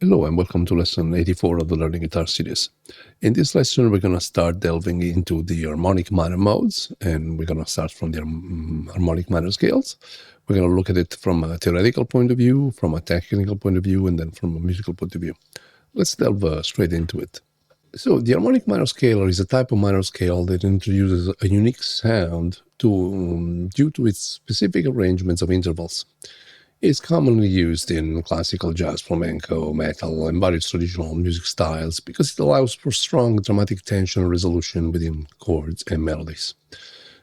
Hello and welcome to lesson 84 of the Learning Guitar series. In this lesson, we're going to start delving into the harmonic minor modes, and we're going to start from the harmonic minor scales. We're going to look at it from a theoretical point of view, from a technical point of view, and then from a musical point of view. Let's delve straight into it. So the harmonic minor scale is a type of minor scale that introduces a unique sound due to its specific arrangements of intervals. It's commonly used in classical jazz, flamenco, metal, and various traditional music styles because it allows for strong dramatic tension and resolution within chords and melodies.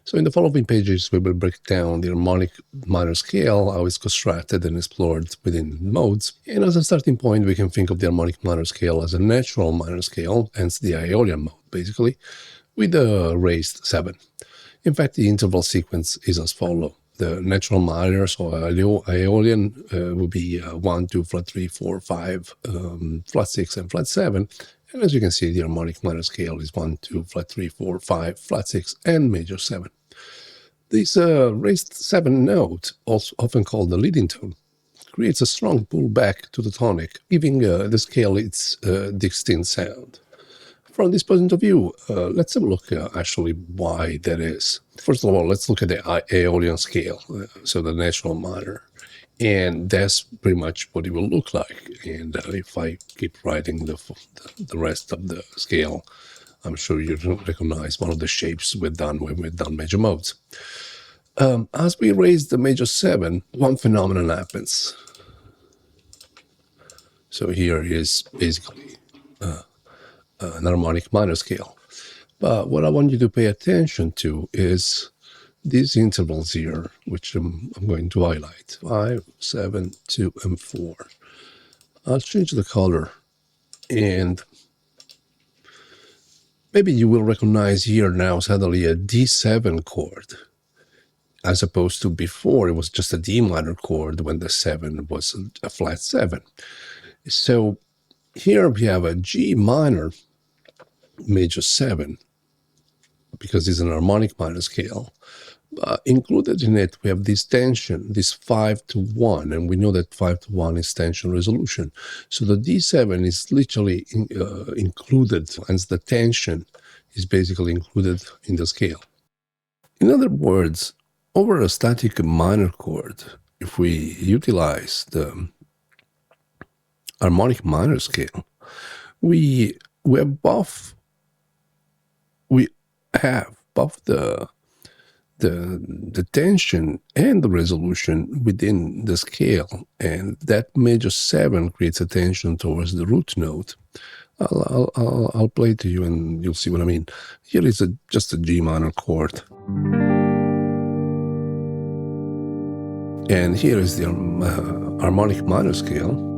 So in the following pages, we will break down the harmonic minor scale, how it's constructed and explored within modes. And as a starting point, we can think of the harmonic minor scale as a natural minor scale, hence the Aeolian mode, basically, with a raised 7. In fact, the interval sequence is as follows. The natural minor, so Aeolian, will be 1, 2, flat 3, 4, 5, flat 6, and flat 7. And as you can see, the harmonic minor scale is 1, 2, flat 3, 4, 5, flat 6, and major 7. This raised 7 note, also often called the leading tone, creates a strong pull back to the tonic, giving the scale its distinct sound. From this point of view, let's have a look actually why that is. First of all, let's look at the Aeolian scale, so the natural minor. And that's pretty much what it will look like. And if I keep writing the rest of the scale, I'm sure you recognize one of the shapes we've done when we've done major modes. As we raise the major 7, one phenomenon happens. So here is basically an harmonic minor scale. But what I want you to pay attention to is these intervals here, which I'm going to highlight. 5, 7, 2, and 4. I'll change the color, and maybe you will recognize here now suddenly a D7 chord, as opposed to before it was just a D minor chord when the 7 was a flat 7. So here we have a G minor major 7, because it's an harmonic minor scale. Included in it, we have this tension, this 5 to 1, and we know that 5 to 1 is tension resolution. So the D7 is literally included, hence the tension is basically included in the scale. In other words, over a static minor chord, if we utilize the harmonic minor scale, we have both the tension and the resolution within the scale, and that major 7 creates a tension towards the root note. I'll play to you and you'll see what I mean. Here is just a G minor chord, and here is the harmonic minor scale.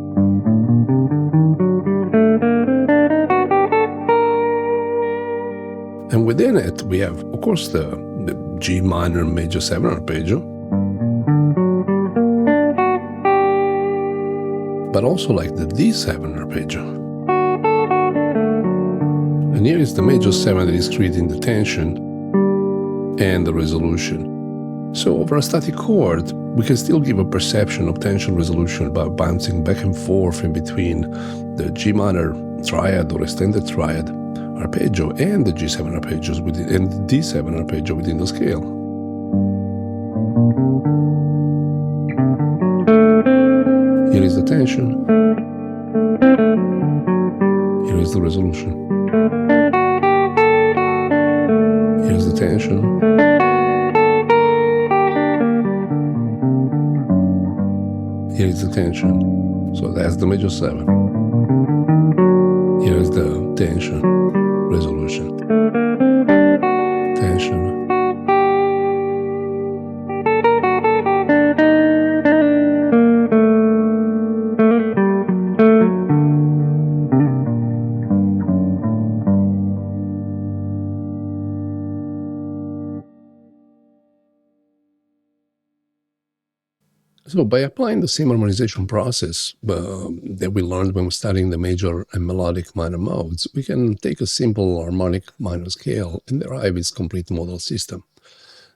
And within it, we have, of course, the G minor major 7 arpeggio, but also like the D7 arpeggio. And here is the major 7 that is creating the tension and the resolution. So over a static chord, we can still give a perception of tension resolution by bouncing back and forth in between the G minor triad or extended triad arpeggio and the G7 arpeggios and the D7 arpeggio within the scale. Here is the tension. Here is the resolution. Here is the tension. Here is the tension. So that's the major 7. Here is the tension. Resolution, tension. So by applying the same harmonization process that we learned when studying the major and melodic minor modes, we can take a simple harmonic minor scale and derive its complete modal system.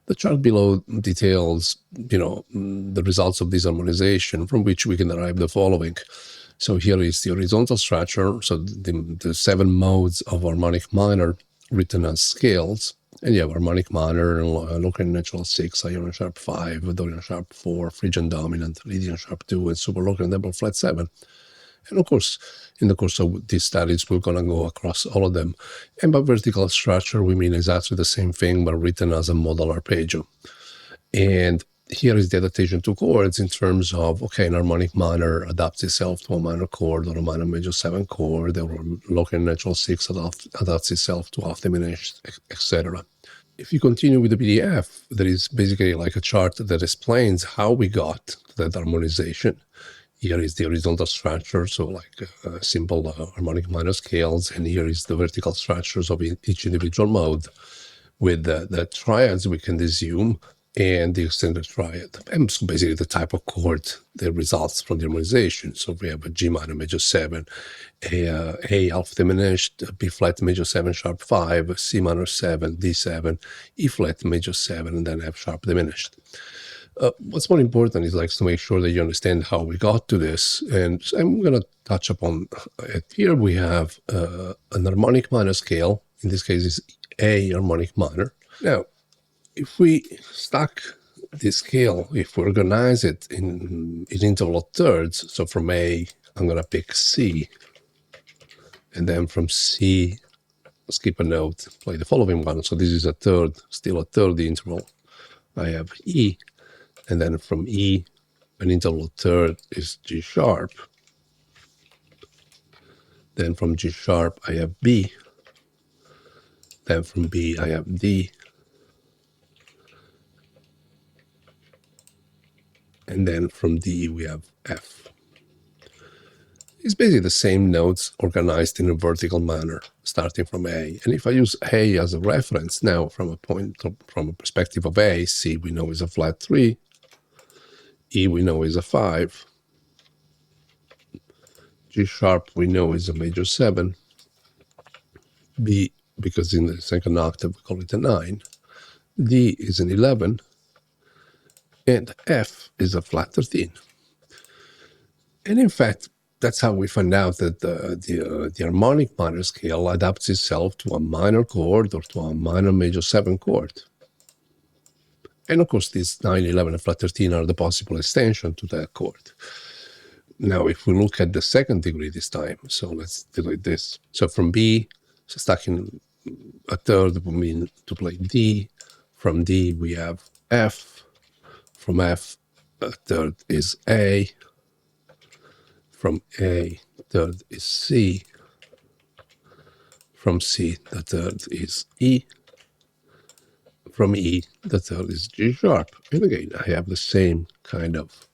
The chart below details, the results of this harmonization, from which we can derive the following. So here is the horizontal structure. So the 7 modes of harmonic minor written as scales. And you have harmonic minor, Locrian natural 6, Ionian sharp 5, Dorian sharp 4, Phrygian dominant, Lydian sharp 2, and super Locrian double flat 7. And of course, in the course of these studies, we're going to go across all of them. And by vertical structure, we mean exactly the same thing, but written as a modal arpeggio. And here is the adaptation to chords in terms of, okay, an harmonic minor adapts itself to a minor chord or a minor major 7 chord, or Locrian natural 6 adapts itself to half diminished, etc. If you continue with the PDF, there is basically like a chart that explains how we got to that harmonization. Here is the horizontal structure, so like simple harmonic minor scales, and here is the vertical structures of each individual mode with the triads we can assume and the extended triad. And so basically the type of chord that results from the harmonization. So we have a G minor major 7, A half diminished, B flat major 7 sharp 5, C minor 7, D7, E flat major 7, and then F sharp diminished. What's more important is like to make sure that you understand how we got to this, and I'm going to touch upon it. Here we have an harmonic minor scale. In this case, is A harmonic minor. Now, if we stack this scale, if we organize it in interval of thirds, so from A, I'm going to pick C, and then from C, skip a note, play the following one. So this is a third, still a third interval. I have E, and then from E, an interval third is G sharp. Then from G sharp, I have B. Then from B, I have D. And then from D, we have F. It's basically the same notes organized in a vertical manner, starting from A. And if I use A as a reference now, from a perspective of A, C we know is a flat 3, E we know is a 5, G sharp we know is a major 7, B, because in the second octave we call it a 9, D is an 11, and F is a flat 13. And in fact, that's how we find out that the harmonic minor scale adapts itself to a minor chord or to a minor major 7 chord. And of course, these 9, 11, and flat 13 are the possible extension to that chord. Now, if we look at the second degree this time, so let's do like this. So from B, so stacking a third would mean to play D. From D, we have F. From F, a third is A. From A, third is C. From C, the third is E. From E, the third is G sharp. And again, I have the same kind of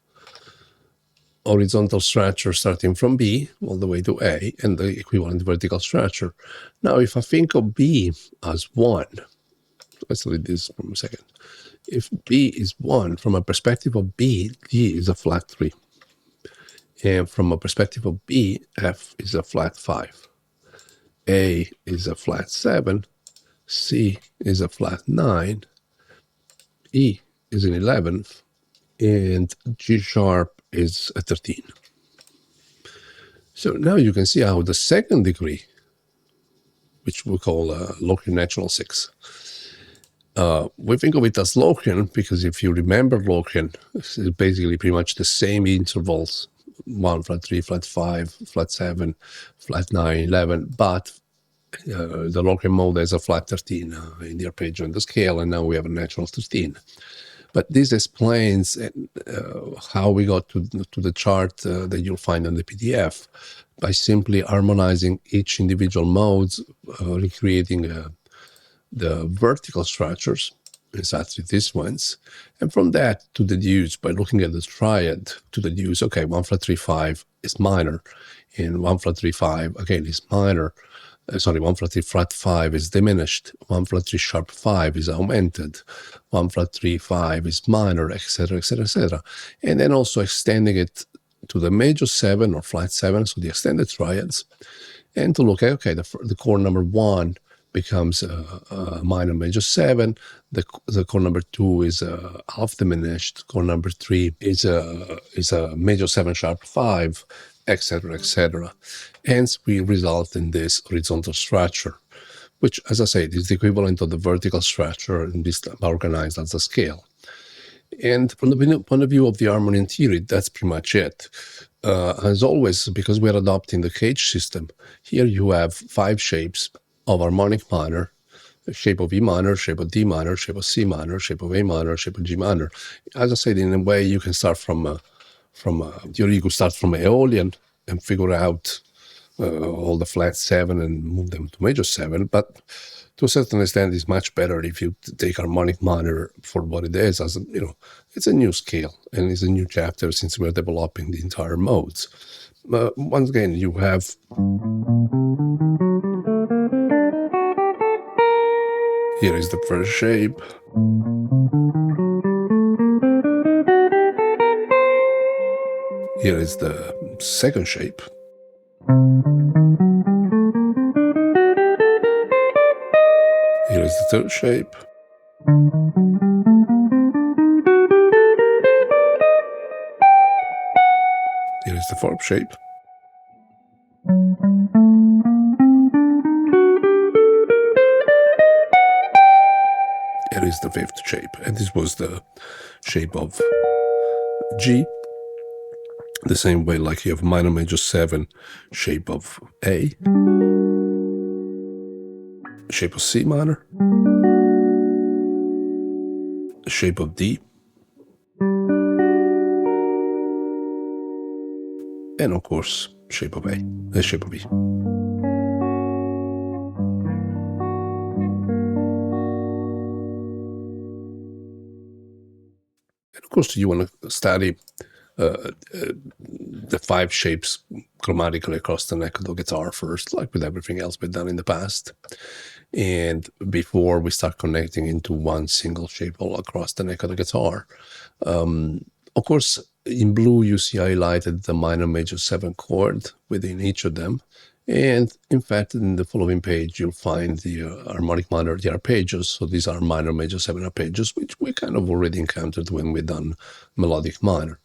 horizontal structure starting from B all the way to A, and the equivalent vertical structure. Now, if I think of B as 1, let's read this for a second. If B is 1, from a perspective of B, D is a flat 3. And from a perspective of B, F is a flat 5. A is a flat 7. C is a flat 9. E is an 11th. And G sharp is a 13. So now you can see how the second degree, which we call Locrian natural 6, we think of it as Locrian because if you remember Locrian, it's basically pretty much the same intervals, 1, flat 3, flat 5, flat 7, flat 9, 11, but the Locrian mode has a flat 13 in the arpeggio and the scale, and now we have a natural 13. But this explains how we got to the chart that you'll find on the PDF by simply harmonizing each individual modes, recreating the vertical structures, exactly these ones, and from that to deduce, by looking at the triad, to deduce, okay, 1 flat 3 5 is minor, and 1 flat 3 5 again is minor. 1 flat 3 flat 5 is diminished, 1 flat 3 sharp 5 is augmented, 1 flat 3 5 is minor, etc., etc., etc. And then also extending it to the major 7 or flat 7, so the extended triads, and to look at, okay, the chord number 1 becomes a minor major 7, the chord number 2 is half diminished, chord number 3 is a major 7 sharp 5, etc., etc. Hence, we result in this horizontal structure, which, as I said, is the equivalent of the vertical structure in this organized as a scale. And from the point of view of the harmony theory, that's pretty much it. As always, because we're adopting the cage system, here you have 5 shapes of harmonic minor: shape of E minor, shape of D minor, shape of C minor, shape of A minor, shape of G minor. As I said, in a way, you can start from you could start from Aeolian and figure out all the flat 7 and move them to major 7, but to a certain extent, it's much better if you take harmonic minor for what it is. As it's a new scale and it's a new chapter since we're developing the entire modes. Once again, you have here is the first shape. Here is the second shape. Here is the third shape. Here is the fourth shape. Here is the fifth shape. And this was the shape of G. The same way like you have minor major 7, shape of A, shape of C minor, shape of D, and of course, shape of A, the shape of E. And of course, you want to study the 5 shapes chromatically across the neck of the guitar first, like with everything else we've done in the past. And before we start connecting into one single shape all across the neck of the guitar. Of course, in blue, you see highlighted the minor major 7 chord within each of them. And in fact, in the following page, you'll find the harmonic minor, the arpeggios. So these are minor major 7 arpeggios, which we kind of already encountered when we've done melodic minor.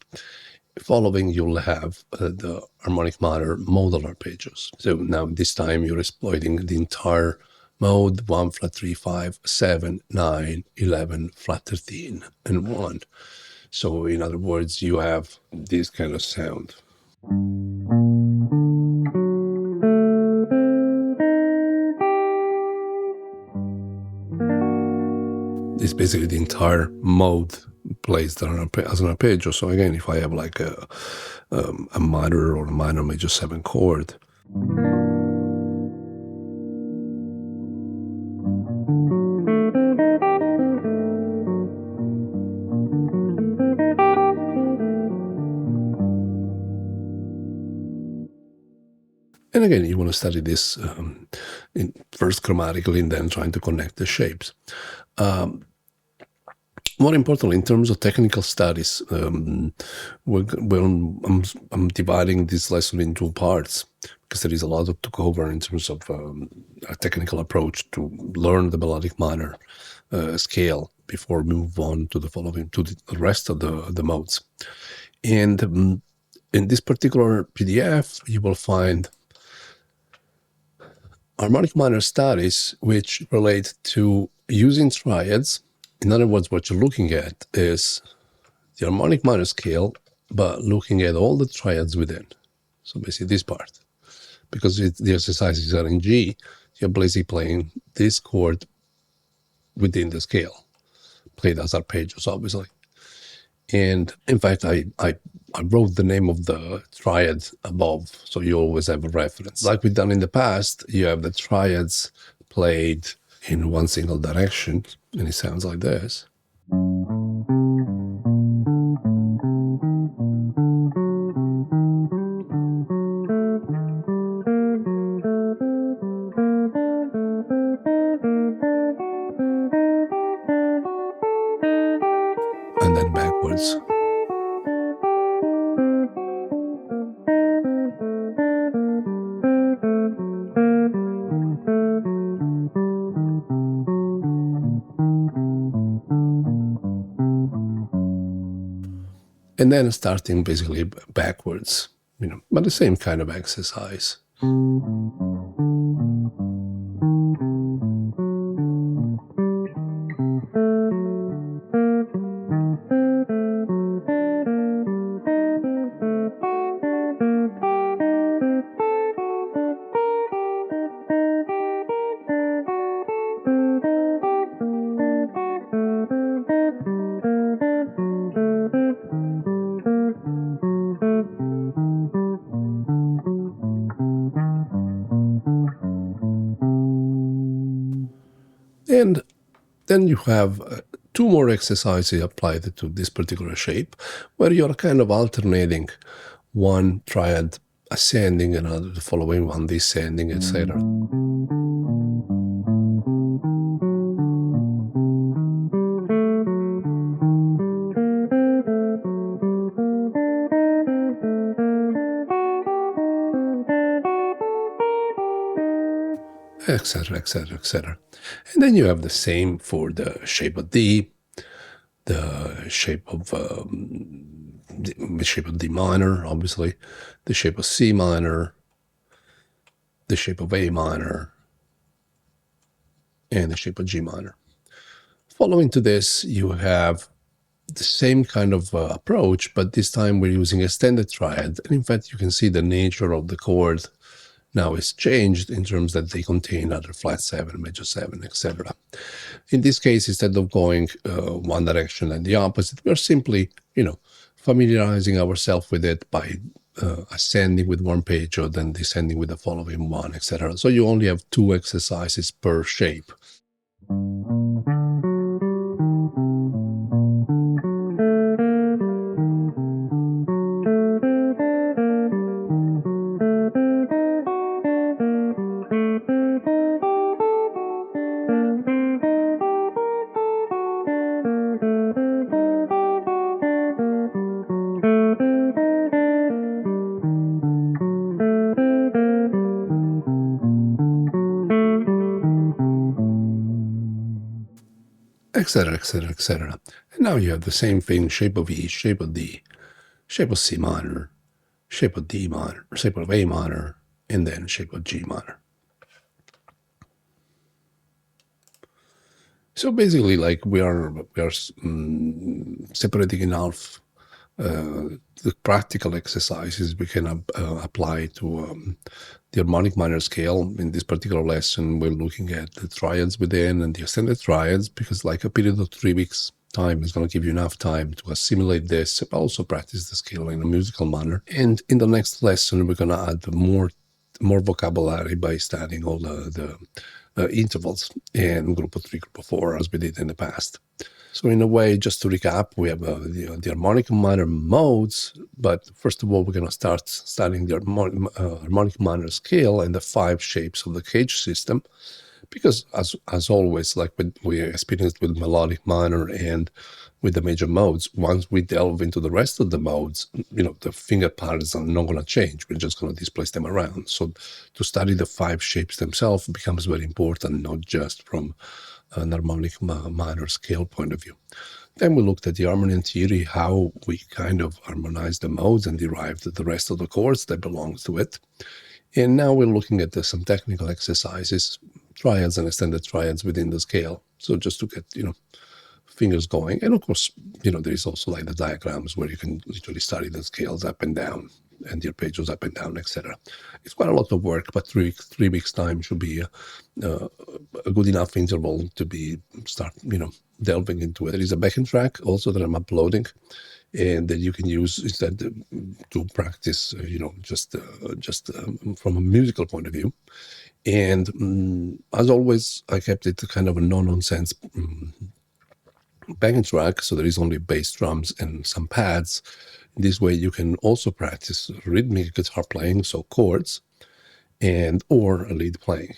Following, you'll have the harmonic minor modal arpeggios. So now this time you're exploiting the entire mode: 1, flat 3, 5, 7, 9, 11, flat 13, and 1. So in other words, you have this kind of sound. It's basically the entire mode placed as an arpeggio. So again, if I have like a minor or a minor major 7 chord, and again, you want to study this first chromatically and then trying to connect the shapes. More importantly, in terms of technical studies, I'm dividing this lesson in 2 parts because there is a lot to cover in terms of a technical approach to learn the melodic minor scale before we move on to the rest of the modes. And in this particular PDF, you will find harmonic minor studies which relate to using triads. In other words, what you're looking at is the harmonic minor scale, but looking at all the triads within. So basically this part. Because the exercises are in G, you're basically playing this chord within the scale, played as arpeggios, obviously. And in fact, I wrote the name of the triad above, so you always have a reference. Like we've done in the past, you have the triads played in one single direction, and it sounds like this. And then backwards. And then starting basically backwards. but the same kind of exercise. And then you have two more exercises applied to this particular shape, where you're kind of alternating one triad ascending, another the following one descending, etc. Etc., etc., etc. And then you have the same for the shape of D, the shape of D minor, obviously, the shape of C minor, the shape of A minor, and the shape of G minor. Following to this, you have the same kind of approach, but this time we're using extended triad. And in fact, you can see the nature of the chord now is changed in terms that they contain other flat 7, major 7, etc. In this case, instead of going one direction and the opposite, we're simply, familiarizing ourselves with it by ascending with one page or then descending with the following one, etc. So you only have 2 exercises per shape. Etc., etc., etc. And now you have the same thing, shape of E, shape of D, shape of C minor, shape of D minor, shape of A minor, and then shape of G minor. So basically, like we are separating enough the practical exercises we can apply to the harmonic minor scale. In this particular lesson, we're looking at the triads within and the extended triads, because like a period of 3 weeks time is going to give you enough time to assimilate this, but also practice the scale in a musical manner. And in the next lesson, we're going to add more vocabulary by studying all the intervals in group of 3, group of 4, as we did in the past. So in a way, just to recap, we have the harmonic minor modes, but first of all, we're going to start studying the harmonic minor scale and the 5 shapes of the cage system, because as always, like we experienced with melodic minor and with the major modes, once we delve into the rest of the modes, the finger patterns are not going to change. We're just going to displace them around. So to study the 5 shapes themselves becomes very important, not just from an harmonic minor scale point of view. Then we looked at the harmony theory, how we kind of harmonized the modes and derived the rest of the chords that belongs to it. And now we're looking at some technical exercises, triads and extended triads within the scale. So just to get, fingers going. And of course, there is also like the diagrams where you can literally study the scales up and down and the arpeggios up and down, etc. It's quite a lot of work, but 3 weeks time should be a good enough interval to start delving into it. There is a backing track also that I'm uploading, and that you can use instead to practice, just from a musical point of view. And as always, I kept it kind of a no-nonsense backing track, so there is only bass drums and some pads. This way you can also practice rhythmic guitar playing, so chords, or lead playing.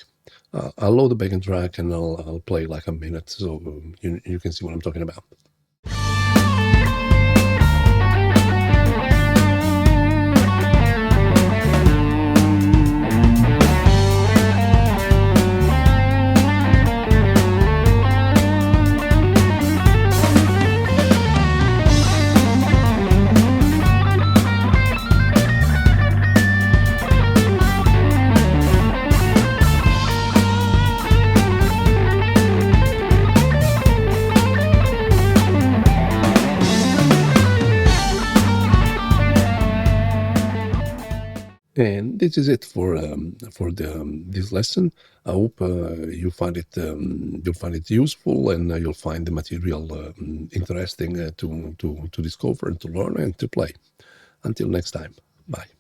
I'll load the backing track and I'll play like a minute, so you can see what I'm talking about. And this is it for this lesson. I hope you find it you'll find it useful, and you'll find the material interesting to discover and to learn and to play. Until next time, bye.